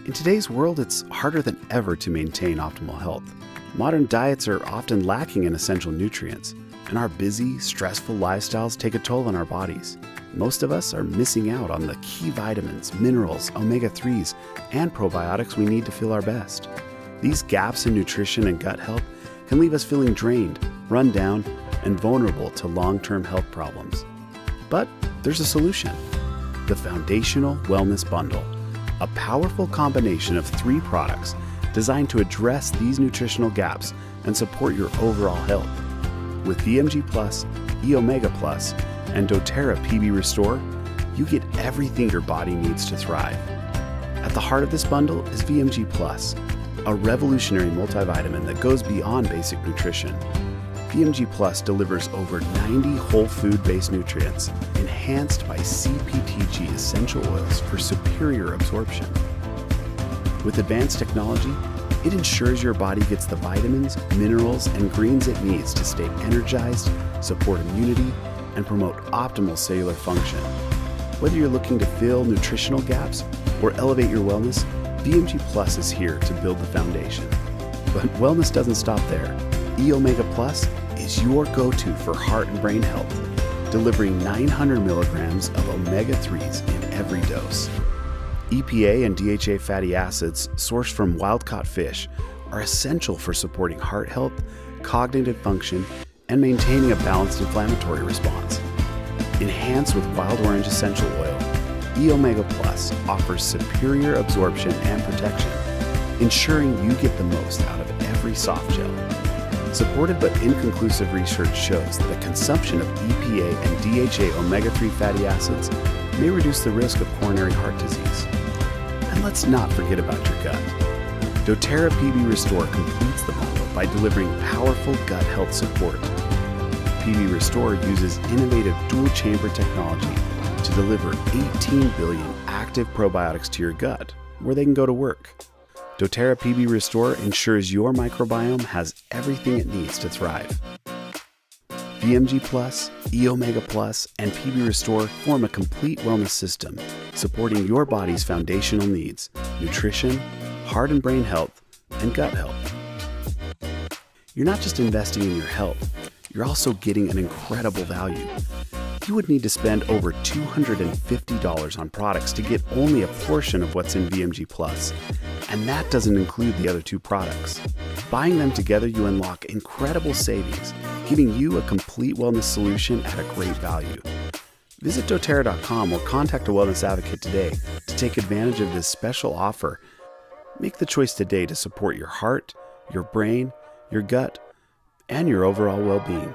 In today's world, it's harder than ever to maintain optimal health. Modern diets are often lacking in essential nutrients, and our busy, stressful lifestyles take a toll on our bodies. Most of us are missing out on the key vitamins, minerals, omega-3s, and probiotics we need to feel our best. These gaps in nutrition and gut health can leave us feeling drained, run down, and vulnerable to long-term health problems. But there's a solution: the Foundational Wellness Bundle, a powerful combination of 3 products designed to address these nutritional gaps and support your overall health. With VMG Plus, E-Omega Plus, and doTERRA PB Restore, you get everything your body needs to thrive. At the heart of this bundle is VMG Plus, a revolutionary multivitamin that goes beyond basic nutrition. VMG Plus delivers over 90 whole food-based nutrients, enhanced by CPTG essential oils for superior absorption. With advanced technology, it ensures your body gets the vitamins, minerals, and greens it needs to stay energized, support immunity, and promote optimal cellular function. Whether you're looking to fill nutritional gaps or elevate your wellness, VMG Plus is here to build the foundation. But wellness doesn't stop there. E-Omega Plus is your go-to for heart and brain health, delivering 900 milligrams of omega-3s in every dose. EPA and DHA fatty acids sourced from wild-caught fish are essential for supporting heart health, cognitive function, and maintaining a balanced inflammatory response. Enhanced with wild orange essential oil, E-Omega Plus offers superior absorption and protection, ensuring you get the most out of every soft gel. Supported but inconclusive research shows that the consumption of EPA and DHA omega-3 fatty acids may reduce the risk of coronary heart disease. And let's not forget about your gut. doTERRA PB Restore completes the bundle by delivering powerful gut health support. PB Restore uses innovative dual-chamber technology to deliver 18 billion active probiotics to your gut, where they can go to work. doTERRA PB Restore ensures your microbiome has everything it needs to thrive. VMG Plus, E-Omega Plus, and PB Restore form a complete wellness system, supporting your body's foundational needs: nutrition, heart and brain health, and gut health. You're not just investing in your health, you're also getting an incredible value. You would need to spend over $250 on products to get only a portion of what's in VMG Plus, and that doesn't include the other 2 products. Buying them together, you unlock incredible savings, giving you a complete wellness solution at a great value. Visit doTERRA.com or contact a wellness advocate today to take advantage of this special offer. Make the choice today to support your heart, your brain, your gut, and your overall well-being.